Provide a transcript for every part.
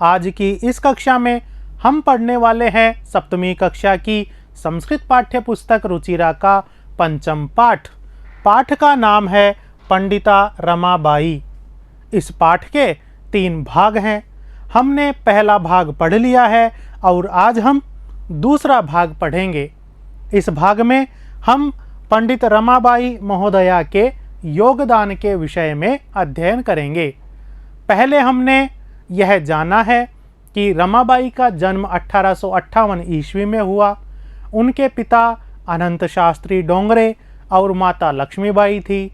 आज की इस कक्षा में हम पढ़ने वाले हैं 7वीं कक्षा की संस्कृत पाठ्य पुस्तक रुचिरा का पंचम पाठ। पाठ का नाम है पंडिता रमाबाई। इस पाठ के 3 भाग हैं। हमने पहला भाग पढ़ लिया है और आज हम दूसरा भाग पढ़ेंगे। इस भाग में हम पंडित रमाबाई महोदया के योगदान के विषय में अध्ययन करेंगे। पहले हमने यह जाना है कि रमाबाई का जन्म 1858 ईस्वी में हुआ। उनके पिता अनंत शास्त्री डोंगरे और माता लक्ष्मीबाई थी।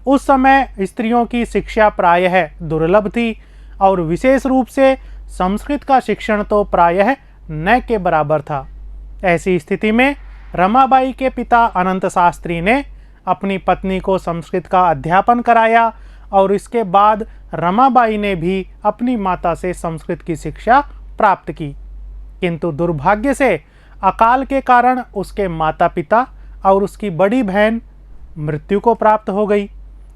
उस समय स्त्रियों की शिक्षा प्रायः दुर्लभ थी और विशेष रूप से संस्कृत का शिक्षण तो प्रायः न के बराबर था। ऐसी स्थिति में रमाबाई के पिता अनंत शास्त्री ने अपनी पत्नी को संस्कृत का अध्यापन कराया और इसके बाद रमाबाई ने भी अपनी माता से संस्कृत की शिक्षा प्राप्त की। किंतु दुर्भाग्य से अकाल के कारण उसके माता पिता और उसकी बड़ी बहन मृत्यु को प्राप्त हो गई।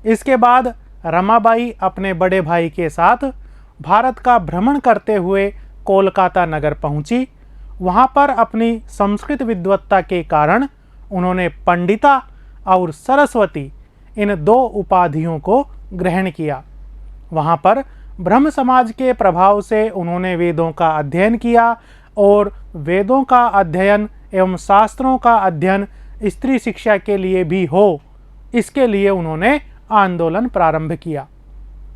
इसके बाद रमाबाई अपने बड़े भाई के साथ भारत का भ्रमण करते हुए कोलकाता नगर पहुंची। वहां पर अपनी संस्कृत विद्वत्ता के कारण उन्होंने पंडिता और सरस्वती इन 2 उपाधियों को ग्रहण किया। वहां पर ब्रह्म समाज के प्रभाव से उन्होंने वेदों का अध्ययन किया और वेदों का अध्ययन एवं शास्त्रों का अध्ययन स्त्री शिक्षा के लिए भी हो, इसके लिए उन्होंने आंदोलन प्रारंभ किया।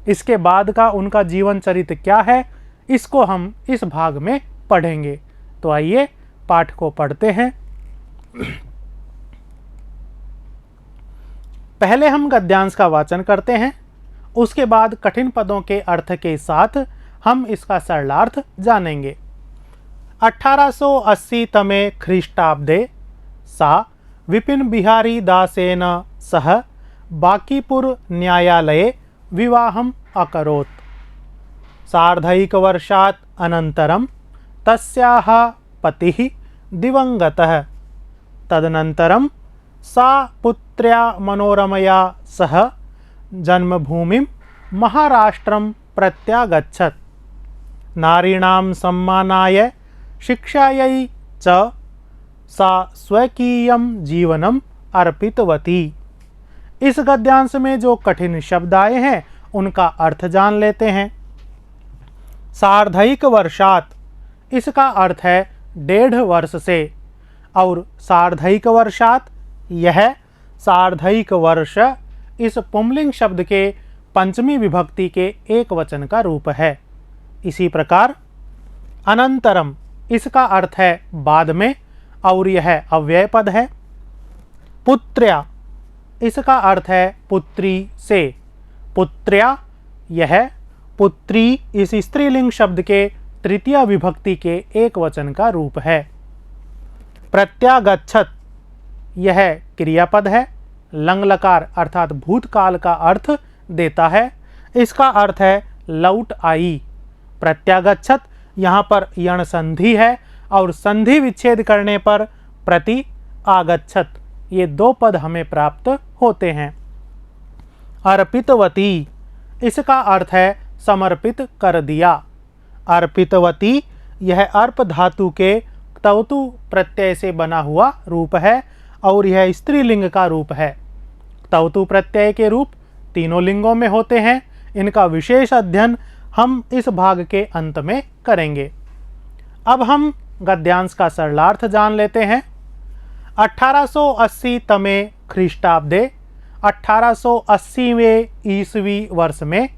इसके बाद का उनका जीवन चरित्र क्या है, इसको हम इस भाग में पढ़ेंगे। तो आइए पाठ को पढ़ते हैं। पहले हम गद्यांश का वाचन करते हैं, उसके बाद कठिन पदों के अर्थ के साथ हम इसका सरलार्थ जानेंगे। 1880 तमे ख्रीष्टाब्दे सा विपिन बिहारी दासेन सह बांकीपुर न्यायालये विवाहम् अकरोत्। सार्धैकवर्षात् अनन्तरं तस्याः पतिः दिवंगतः। तदनन्तरं सा पुत्र्या मनोरमया सह जन्मभूमिं महाराष्ट्रं प्रत्यागच्छत्। नारीणां सम्मानाय शिक्षायै च सा स्वकीयं जीवनम् अर्पितवती। इस गद्यांश में जो कठिन शब्द आए हैं उनका अर्थ जान लेते हैं। सार्धैक वर्षात, इसका अर्थ है 1.5 वर्ष से, और सार्धैक वर्षात, यह सार्धैक वर्ष इस पुंलिंग शब्द के पंचमी विभक्ति के एक वचन का रूप है। इसी प्रकार अनंतरम, इसका अर्थ है बाद में और यह अव्यय पद है। पुत्र्या, इसका अर्थ है पुत्री से। पुत्र्या, यह पुत्री इस स्त्रीलिंग शब्द के तृतीय विभक्ति के एक वचन का रूप है। प्रत्यागच्छत, यह क्रियापद है। लंग लकार अर्थात भूतकाल का अर्थ देता है। इसका अर्थ है लौट आई। प्रत्यागच्छत, यहाँ पर यण संधि है और संधि विच्छेद करने पर प्रति आगच्छत, ये 2 पद हमें प्राप्त होते हैं। अर्पितवती, इसका अर्थ है समर्पित कर दिया। अर्पितवती, यह अर्प धातु के क्तवतु प्रत्यय से बना हुआ रूप है और यह स्त्रीलिंग का रूप है। क्तवतु प्रत्यय के रूप तीनों लिंगों में होते हैं। इनका विशेष अध्ययन हम इस भाग के अंत में करेंगे। अब हम गद्यांश का सरलार्थ जान लेते हैं। 1880 तमे ख्रीष्टाब्दे, 1880वें ईसवी वर्ष में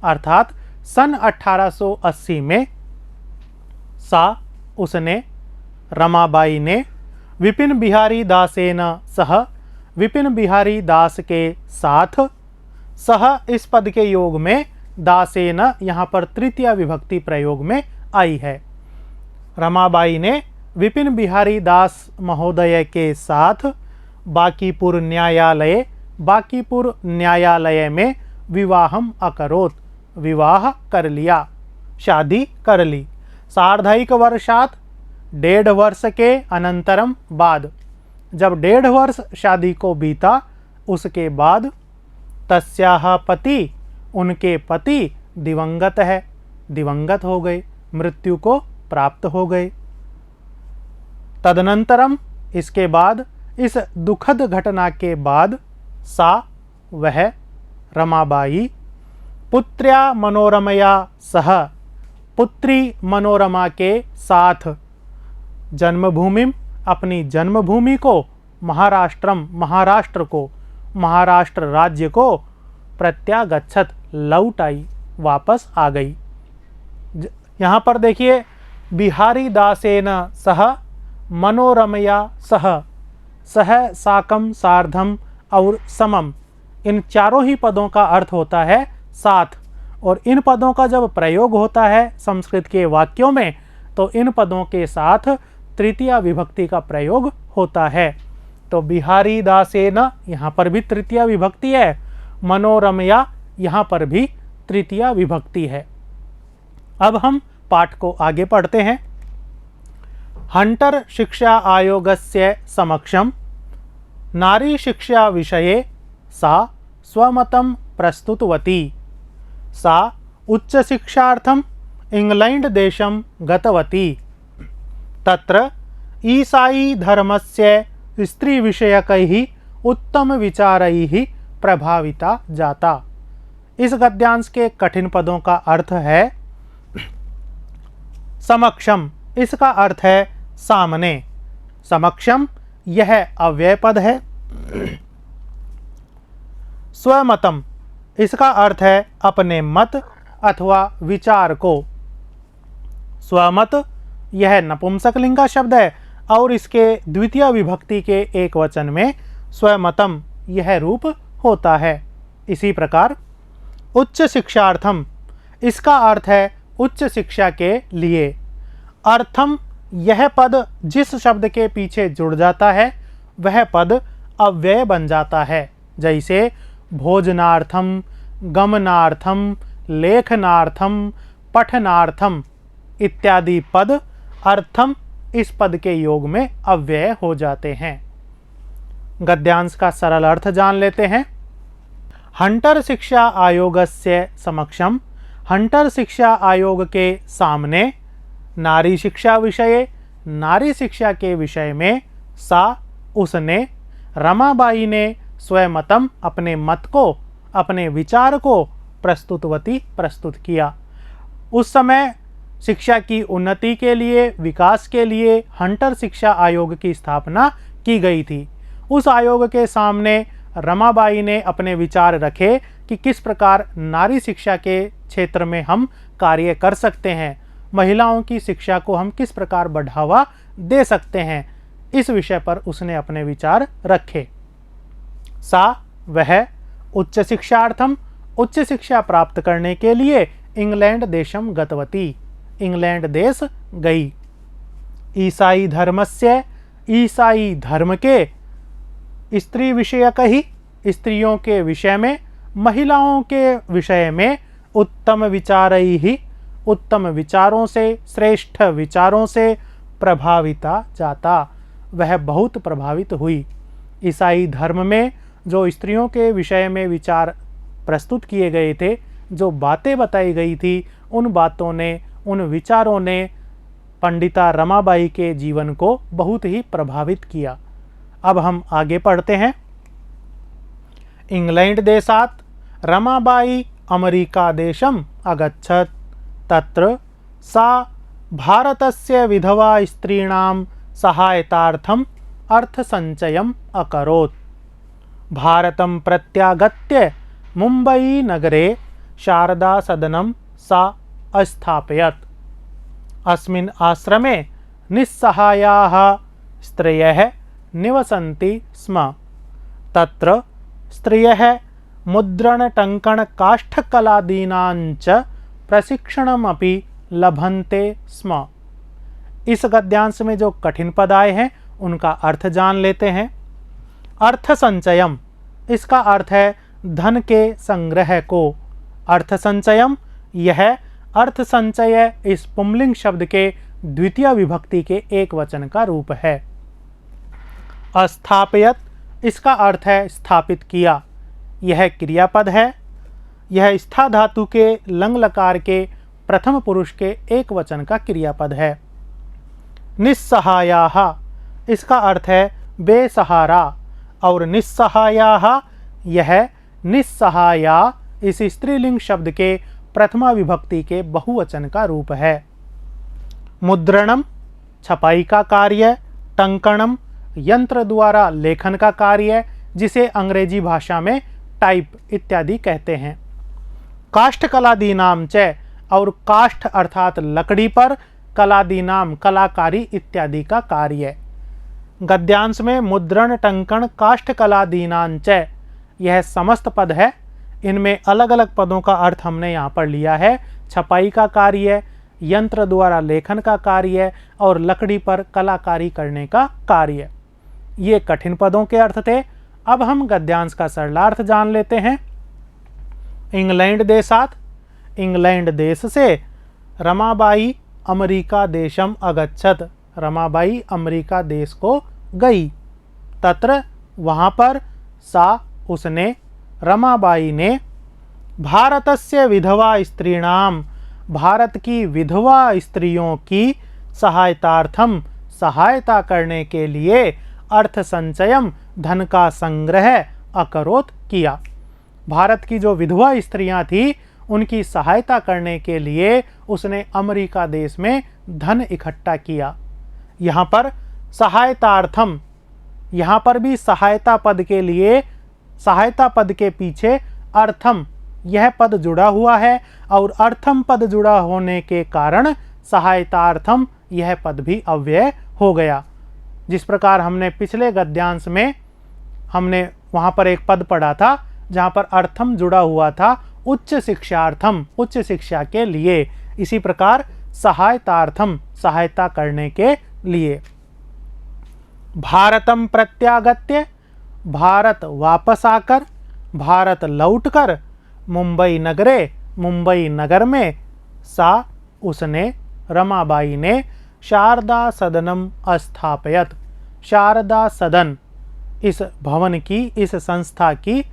अर्थात सन 1880 में, सा, उसने, रमाबाई ने, विपिन बिहारी दासेन सह, विपिन बिहारी दास के साथ, सह इस पद के योग में, दासेन यहाँ पर तृतीय विभक्ति प्रयोग में आई है। रमाबाई ने विपिन बिहारी दास महोदय के साथ बांकीपुर न्यायालय, बांकीपुर न्यायालय में विवाहम् अकरोत्, विवाह कर लिया, शादी कर ली। सार्धैक वर्षात, 1.5 वर्ष के अनंतरम, बाद, जब 1.5 वर्ष शादी को बीता उसके बाद, तस्याह पति, उनके पति दिवंगत है, दिवंगत हो गए, मृत्यु को प्राप्त हो गए। तदनंतरम, इसके बाद, इस दुखद घटना के बाद, सा वह रमाबाई पुत्र्या मनोरमया सह पुत्री मनोरमा के साथ जन्मभूमि अपनी जन्मभूमि को महाराष्ट्र राज्य को प्रत्यागच्छत लौट आई, वापस आ गई। यहाँ पर देखिए बिहारी दासेन सह मनोरमया सह साकम सार्धम और समम, इन चारों ही पदों का अर्थ होता है साथ। और इन पदों का जब प्रयोग होता है संस्कृत के वाक्यों में तो इन पदों के साथ तृतीया विभक्ति का प्रयोग होता है। तो बिहारी दासेन यहाँ पर भी तृतीया विभक्ति है, मनोरमया यहाँ पर भी तृतीया विभक्ति है। अब हम पाठ को आगे पढ़ते हैं। हंटर शिक्षा आयोगस्य समक्षम नारी शिक्षा विषये सा स्वमतं प्रस्तुतवती। सा उच्च शिक्षार्थम इंग्लैंड देशं गतवती। तत्र ईसाई धर्मस्य स्त्री विषयकैः उत्तम विचारैः प्रभाविता जाता। इस गद्यांश के कठिन पदों का अर्थ है समक्षम, इसका अर्थ है सामने। समक्षम यह अव्यय पद है। स्वमतम, इसका अर्थ है अपने मत अथवा विचार को। स्वमत यह नपुंसकलिंग का शब्द है और इसके द्वितीय विभक्ति के एक वचन में स्वमतम यह रूप होता है। इसी प्रकार उच्च शिक्षार्थम, इसका अर्थ है उच्च शिक्षा के लिए। अर्थम, यह पद जिस शब्द के पीछे जुड़ जाता है वह पद अव्यय बन जाता है। जैसे भोजनार्थम, गमनार्थम, लेखनार्थम, पठनार्थम इत्यादि पद अर्थम इस पद के योग में अव्यय हो जाते हैं। गद्यांश का सरल अर्थ जान लेते हैं। हंटर शिक्षा आयोगस्य समक्षम, हंटर शिक्षा आयोग के सामने नारी शिक्षा विषय, नारी शिक्षा के विषय में सा उसने, रमाबाई ने स्वमतम अपने मत को, अपने विचार को प्रस्तुतवती प्रस्तुत किया। उस समय शिक्षा की उन्नति के लिए, विकास के लिए हंटर शिक्षा आयोग की स्थापना की गई थी। उस आयोग के सामने रमाबाई ने अपने विचार रखे कि किस प्रकार नारी शिक्षा के क्षेत्र में हम कार्य कर सकते हैं, महिलाओं की शिक्षा को हम किस प्रकार बढ़ावा दे सकते हैं। इस विषय पर उसने अपने विचार रखे। सा वह उच्च शिक्षार्थम, उच्च शिक्षा प्राप्त करने के लिए इंग्लैंड देशम गतवती, इंग्लैंड देश गई। ईसाई धर्मस्य, ईसाई धर्म के, स्त्री विषयक ही, स्त्रियों के विषय में, महिलाओं के विषय में, उत्तम विचारई ही, उत्तम विचारों से, श्रेष्ठ विचारों से प्रभाविता जाता, वह बहुत प्रभावित हुई। ईसाई धर्म में जो स्त्रियों के विषय में विचार प्रस्तुत किए गए थे, जो बातें बताई गई थी, उन बातों ने, उन विचारों ने पंडिता रमाबाई के जीवन को बहुत ही प्रभावित किया। अब हम आगे पढ़ते हैं। इंग्लैंड देशात रमाबाई अमेरिका देशम अगच्छत। तत्र सा भारतस्य विधवा स्त्रीणां सहायतार्थम अर्थसञ्चयम् अकरोत्। भारतं प्रत्यागत्य मुम्बई नगरे शारदा सदनं सा अस्थापयत्। अस्मिन् आश्रमे निस्सहायाः स्त्रियः निवसन्ति स्म। तत्र स्त्रियः मुद्रणटङ्कणकाष्ठकलादीनां च प्रशिक्षणमपि लभन्ते स्म। इस गद्यांश में जो कठिन पद आए हैं उनका अर्थ जान लेते हैं। अर्थ संचयम, इसका अर्थ है धन के संग्रह को। अर्थ संचयम, यह अर्थ संचय इस पुंलिंग शब्द के द्वितीय विभक्ति के एक वचन का रूप है। अस्थापयत, इसका अर्थ है स्थापित किया। यह क्रियापद है। यह स्था धातु के लंग लकार के प्रथम पुरुष के एक वचन का क्रियापद है। निस्सहायाः, इसका अर्थ है बेसहारा, और निस्सहायाः यह निस्सहाया इस स्त्रीलिंग शब्द के प्रथमा विभक्ति के बहुवचन का रूप है। मुद्रणम छपाई का कार्य, टंकणम यंत्र द्वारा लेखन का कार्य, जिसे अंग्रेजी भाषा में टाइप इत्यादि कहते हैं। काष्ठकलादीनाम च, और काष्ठ अर्थात लकड़ी पर, कलादीनाम कलाकारी इत्यादि का कार्य। गद्यांश में मुद्रण टंकण काष्ठकलादीनां च, यह समस्त पद है। इनमें अलग अलग पदों का अर्थ हमने यहाँ पर लिया है। छपाई का कार्य, यंत्र द्वारा लेखन का कार्य और लकड़ी पर कलाकारी करने का कार्य। ये कठिन पदों के अर्थ थे। अब हम गद्यांश का सरलार्थ जान लेते हैं। इंग्लैंड देशात, इंग्लैंड देश से रमाबाई अमेरिका देशम अगच्छत, रमाबाई अमेरिका देश को गई। तत्र वहाँ पर सा उसने, रमाबाई ने, भारतस्य विधवा स्त्रीणाम, भारत की विधवा स्त्रियों की सहायतार्थम, सहायता करने के लिए, अर्थ संचयम धन का संग्रह अकरोत किया। भारत की जो विधवा स्त्रियां थी उनकी सहायता करने के लिए उसने अमेरिका देश में धन इकट्ठा किया। यहाँ पर सहायतार्थम, यहाँ पर भी सहायता पद के लिए, सहायता पद के पीछे अर्थम यह पद जुड़ा हुआ है, और अर्थम पद जुड़ा होने के कारण सहायतार्थम यह पद भी अव्यय हो गया। जिस प्रकार हमने पिछले गद्यांश में हमने वहाँ पर एक पद पढ़ा था जहाँ पर अर्थम जुड़ा हुआ था, उच्च शिक्षार्थम, उच्च शिक्षा के लिए। इसी प्रकार सहायतार्थम, सहायता करने के लिए। भारतम प्रत्यागत्य, भारत वापस आकर, भारत लौटकर, मुंबई नगरे, मुंबई नगर में, सा उसने, रमाबाई ने, शारदा सदनम अस्थापयत, शारदा सदन इस भवन की, इस संस्था की,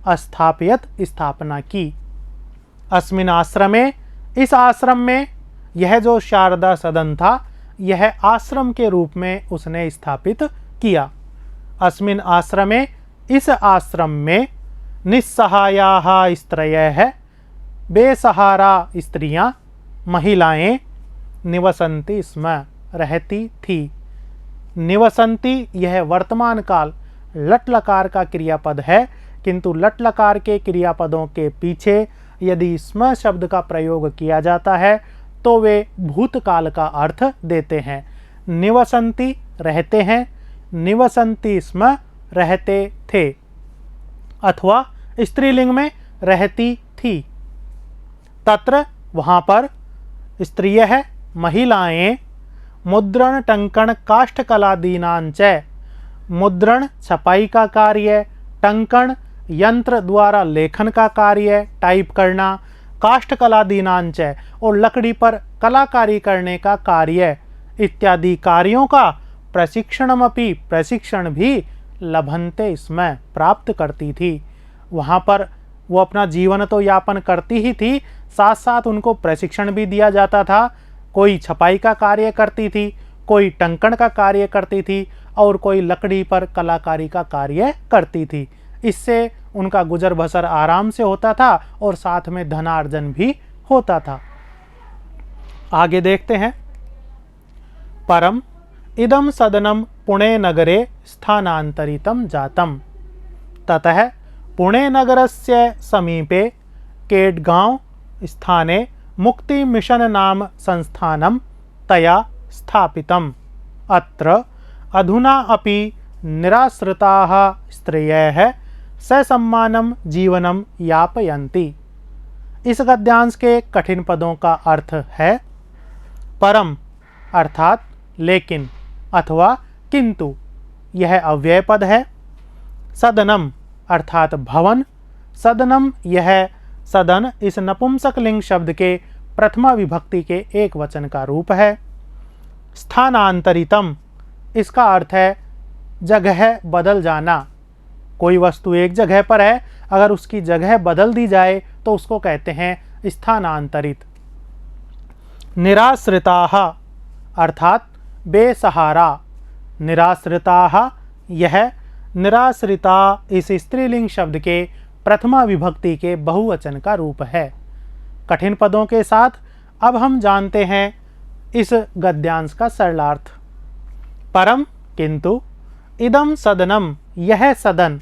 अस्थापयत स्थापना की। अस्मिन आश्रमे, इस आश्रम में, यह जो शारदा सदन था यह आश्रम के रूप में उसने स्थापित किया। अस्मिन आश्रमे, इस आश्रम में, निस्सहायाः स्त्रयः, बेसहारा स्त्रियां, महिलाएं, निवसन्ति स्म, रहती थी। निवसन्ति यह वर्तमान काल लट लकार का क्रियापद है, किंतु लट लकार के क्रियापदों के पीछे यदि स्म शब्द का प्रयोग किया जाता है तो वे भूतकाल का अर्थ देते हैं। निवसन्ति रहते हैं, निवसन्ति स्म रहते थे, अथवा स्त्रीलिंग में रहती थी। तत्र वहाँ पर, स्त्रिय है, महिलाएं, मुद्रण टंकण काष्ठकलादीनां च, मुद्रण छपाई का कार्य, टंकण यंत्र द्वारा लेखन का कार्य, टाइप करना, काष्ठकलादीनां च और लकड़ी पर कलाकारी करने का कार्य इत्यादि कार्यों का प्रशिक्षणमपि, प्रशिक्षण भी लभन्ते स्म, प्राप्त करती थी। वहाँ पर वो अपना जीवन तो यापन करती ही थी, साथ साथ उनको प्रशिक्षण भी दिया जाता था। कोई छपाई का कार्य करती थी, कोई टंकण का कार्य करती थी और कोई लकड़ी पर कलाकारी का कार्य करती थी। इससे उनका गुजर बसर आराम से होता था और साथ में धनार्जन भी होता था। आगे देखते हैं। परम इदम सदनम पुणे नगरे स्थानांतरितं जातम, ततः पुणे नगरस्य समीपे केडगांव स्थाने मुक्ति मिशन नाम संस्थानं तया स्थापितम्। अत्र अधुना अपि निराश्रिताः स्त्रियः ससम्मानं जीवनं यापयन्ति। इस गद्यांश के कठिन पदों का अर्थ है परम अर्थात लेकिन अथवा किंतु, यह अव्यय पद है। सदनम अर्थात भवन, सदनम यह सदन इस नपुंसक लिंग शब्द के प्रथमा विभक्ति के एक वचन का रूप है। स्थानांतरितम इसका अर्थ है जगह बदल जाना। कोई वस्तु एक जगह पर है, अगर उसकी जगह बदल दी जाए तो उसको कहते हैं स्थानांतरित। निराश्रिताः अर्थात बेसहारा। निराश्रिताः, यह निराश्रिता इस स्त्रीलिंग शब्द के प्रथमा विभक्ति के बहुवचन का रूप है। कठिन पदों के साथ अब हम जानते हैं इस गद्यांश का सरलार्थ। परम किंतु, इदम सदनम, यह सदन।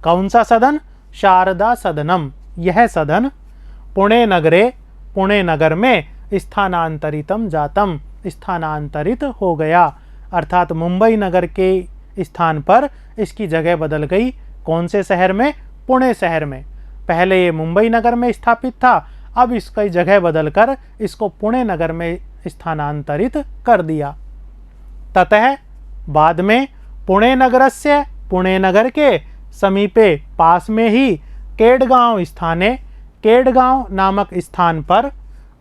कौन सा सदन? शारदा सदनम, यह सदन। पुणे नगरे, पुणे नगर में स्थानांतरितम जातम, स्थानांतरित हो गया, अर्थात मुंबई नगर के स्थान पर इसकी जगह बदल गई। कौन से शहर में? पुणे शहर में। पहले ये मुंबई नगर में स्थापित था, अब इसकी जगह बदलकर इसको पुणे नगर में स्थानांतरित कर दिया। ततः बाद में पुणे नगरस्य, पुणे नगर के समीपे पास में ही केडगांव स्थाने, केडगांव नामक स्थान पर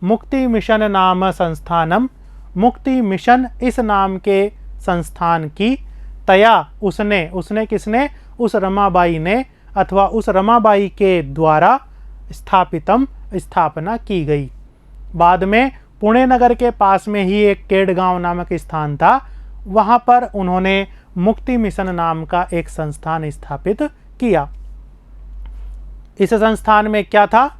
मुक्ति मिशन नाम संस्थानम, मुक्ति मिशन इस नाम के संस्थान की तया उसने किसने? उस रमाबाई ने अथवा उस रमाबाई के द्वारा स्थापितम, स्थापना की गई। बाद में पुणे नगर के पास में ही एक केडगांव नामक स्थान था, वहाँ पर उन्होंने मुक्ति मिशन नाम का एक संस्थान स्थापित किया। इस संस्थान में क्या था?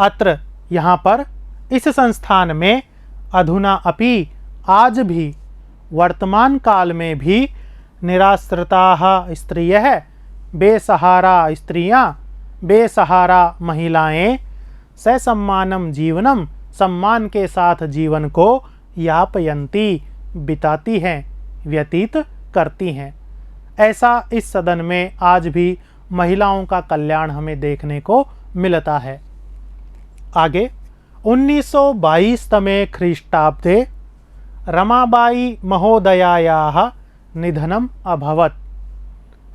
अत्र, यहाँ पर इस संस्थान में अधुना अपि, आज भी, वर्तमान काल में भी निराश्रिताः स्त्रियः, बेसहारा स्त्रियां, बेसहारा महिलाएं, ससम्मानम जीवनम, सम्मान के साथ जीवन को यापयन्ति, बिताती हैं, व्यतीत करती हैं। ऐसा इस सदन में आज भी महिलाओं का कल्याण हमें देखने को मिलता है। आगे 1922 तमे ख्रीष्टाब्दे रमाबाई महोदयायाः निधनम अभवत्।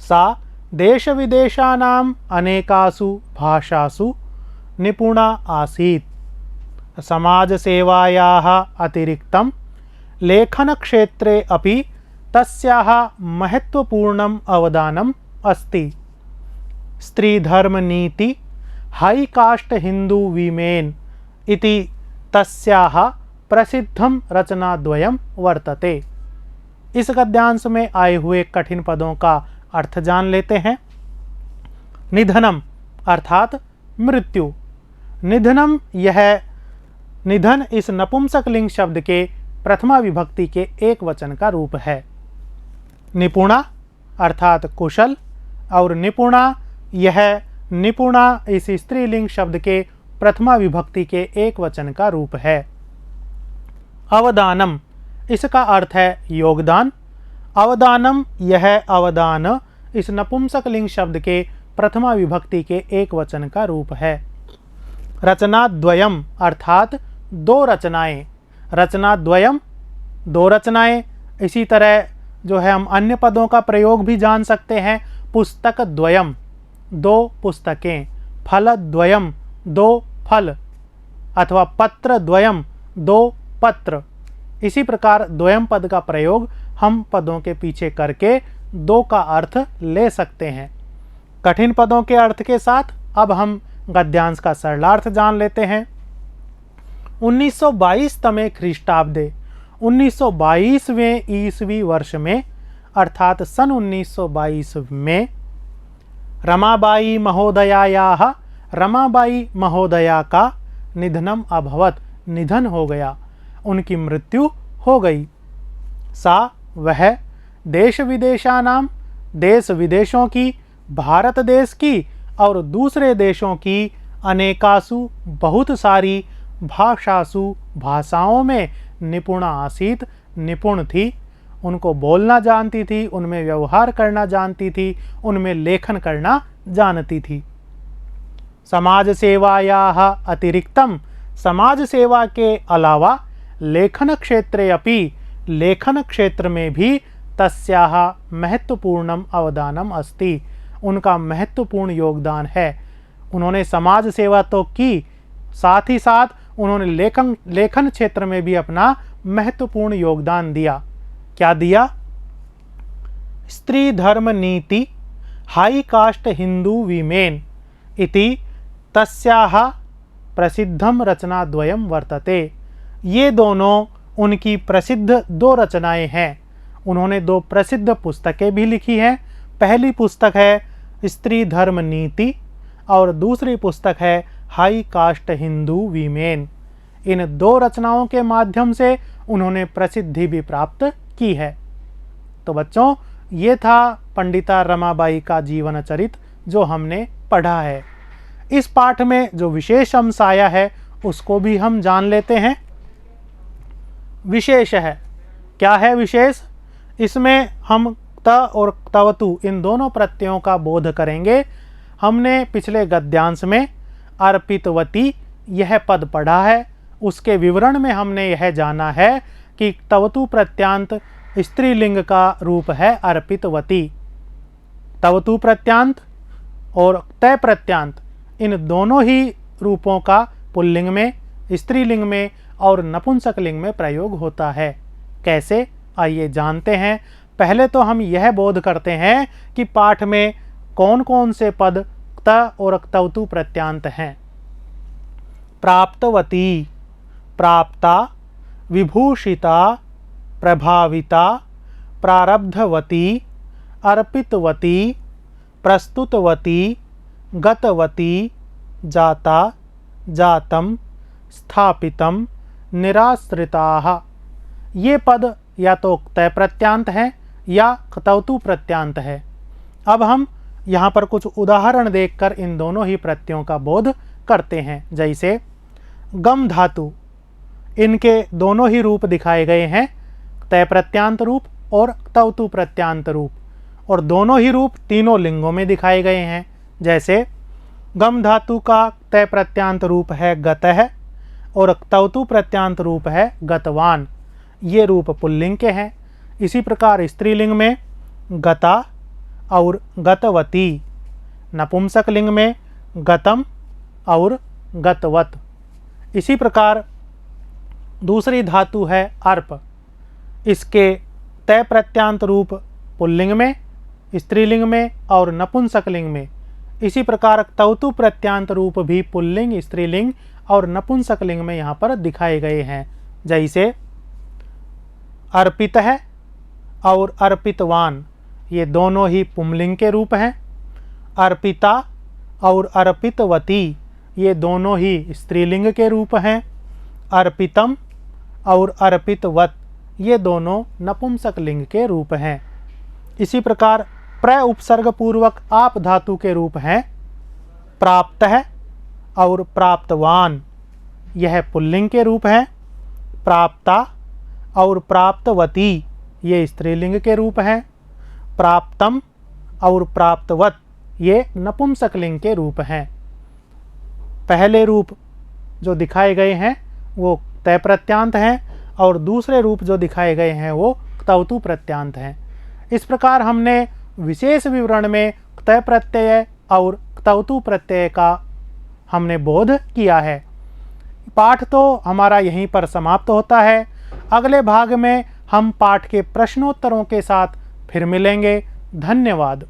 सा देशविदेशानाम् अनेकासु भाषासु निपुणा आसीत्। समाजसेवायाः अतिरिक्तं लेखनक्षेत्रे अपि तस्याः महत्वपूर्णम् अवदानम् अस्ति। स्त्रीधर्मनीति हाई कास्ट हिंदू वीमेन इति तस्याः प्रसिद्धं रचनाद्वयं वर्तते। इस गद्यांश में आए हुए कठिन पदों का अर्थ जान लेते हैं। निधनम अर्थात मृत्यु। निधनम, यह निधन इस नपुंसकलिंग शब्द के प्रथमा विभक्ति के एक वचन का रूप है। निपुणा अर्थात कुशल, और निपुणा, यह निपुणा इस स्त्रीलिंग शब्द के प्रथमा विभक्ति के एक वचन का रूप है। अवदानम, इसका अर्थ है योगदान। अवदानम, यह अवदान इस नपुंसकलिंग शब्द के प्रथमा विभक्ति के एक वचन का रूप है। रचनाद्वयम अर्थात दो रचनाएं। रचनाद्वयम, दो रचनाएं। इसी तरह जो है हम अन्य पदों का प्रयोग भी जान सकते हैं। पुस्तक द्वयम, दो पुस्तकें। फल द्वयम, दो फल, अथवा पत्र द्वयम, दो पत्र। इसी प्रकार द्वयम पद का प्रयोग हम पदों के पीछे करके दो का अर्थ ले सकते हैं। कठिन पदों के अर्थ के साथ अब हम गद्यांश का सरलार्थ जान लेते हैं। 1922 तमे ख्रीष्टाब्दे, 1922वें ईसवी वर्ष में अर्थात सन 1922 में रमाबाई महोदयायाः, रमाबाई महोदया का निधनम अभवत, निधन हो गया, उनकी मृत्यु हो गई। सा, वह, देश विदेशानाम, देश विदेशों की, भारत देश की और दूसरे देशों की, अनेकासु, बहुत सारी, भाषासु, भाषाओं में, निपुणा आसीत, निपुण थी। उनको बोलना जानती थी, उनमें व्यवहार करना जानती थी, उनमें लेखन करना जानती थी। समाज सेवायाः अतिरिक्तम, समाज सेवा के अलावा, लेखन क्षेत्रे अपि, लेखन क्षेत्र में भी, तस्याः महत्वपूर्णम अवदानम अस्ति, उनका महत्वपूर्ण योगदान है। उन्होंने समाज सेवा तो की, साथ ही साथ उन्होंने लेखन क्षेत्र में भी अपना महत्वपूर्ण योगदान दिया। क्या दिया? स्त्री धर्म नीति हाई कास्ट हिंदू वीमेन इति तस्याः प्रसिद्धम रचनाद्वयं वर्तते। ये दोनों उनकी प्रसिद्ध दो रचनाएं हैं। उन्होंने दो प्रसिद्ध पुस्तकें भी लिखी हैं। पहली पुस्तक है स्त्री धर्म नीति और दूसरी पुस्तक है हाई कास्ट हिंदू वीमेन। इन दो रचनाओं के माध्यम से उन्होंने प्रसिद्धि भी प्राप्त की है। तो बच्चों, ये था पंडिता रमाबाई का जीवन चरित्र जो हमने पढ़ा है। इस पाठ में जो विशेष अंश आया है उसको भी हम जान लेते हैं। विशेष है, क्या है विशेष? इसमें हम त और तवतु इन दोनों प्रत्ययों का बोध करेंगे। हमने पिछले गद्यांश में अर्पितवती यह पद पढ़ा है। उसके विवरण में हमने यह जाना है कि तवतु प्रत्यांत स्त्रीलिंग का रूप है अर्पितवती। तवतु प्रत्यांत और तय प्रत्यांत इन दोनों ही रूपों का पुल्लिंग में, स्त्रीलिंग में और नपुंसकलिंग में प्रयोग होता है। कैसे, आइए जानते हैं। पहले तो हम यह बोध करते हैं कि पाठ में कौन कौन से पद त और तवतु प्रत्यांत हैं। प्राप्तवती, प्राप्ता, विभूषिता, प्रभाविता, प्रारब्धवती, अर्पितवती, प्रस्तुतवती, गतवती, जाता, जातम, स्थापितम, निराश्रिताः। ये पद या तो तय प्रत्यांत हैं या तवतु प्रत्यांत है। अब हम यहाँ पर कुछ उदाहरण देखकर इन दोनों ही प्रत्ययों का बोध करते हैं। जैसे गम धातु, इनके दोनों ही रूप दिखाए गए हैं, तय प्रत्यांत रूप और तवतु प्रत्यांत रूप, और दोनों ही रूप तीनों लिंगों में दिखाए गए हैं। जैसे गम धातु का तय प्रत्यांत रूप है गतः और तवतु प्रत्यांत रूप है गतवान। ये रूप पुल्लिंग के हैं। इसी प्रकार स्त्रीलिंग में गता और गतवती, नपुंसक लिंग में गतम और गतवत। इसी प्रकार दूसरी धातु है अर्प। इसके तय प्रत्यांत रूप पुल्लिंग में, स्त्रीलिंग में और नपुंसक लिंग में। इसी प्रकार तवतु प्रत्यांत रूप भी पुल्लिंग, स्त्रीलिंग और नपुंसक लिंग में यहाँ पर दिखाए गए हैं। जैसे अर्पित है और अर्पितवान, ये दोनों ही पुंलिंग के रूप हैं। अर्पिता और अर्पितवती, ये दोनों ही स्त्रीलिंग के रूप हैं। अर्पितम और अर्पितवत, ये दोनों नपुंसक लिंग के रूप हैं। इसी प्रकार प्र उपसर्ग पूर्वक आप धातु के रूप हैं प्राप्त है और प्राप्तवान, यह पुल्लिंग के रूप हैं। प्राप्ता और प्राप्तवती, ये स्त्रीलिंग के रूप हैं। प्राप्तम और प्राप्तवत, ये नपुंसक लिंग के रूप हैं। पहले रूप जो दिखाए गए हैं वो तय प्रत्यांत हैं और दूसरे रूप जो दिखाए गए हैं वो तवतु प्रत्यांत हैं। इस प्रकार हमने विशेष विवरण में तय प्रत्यय और तवतु प्रत्यय का हमने बोध किया है। पाठ तो हमारा यहीं पर समाप्त होता है। अगले भाग में हम पाठ के प्रश्नोत्तरों के साथ फिर मिलेंगे। धन्यवाद।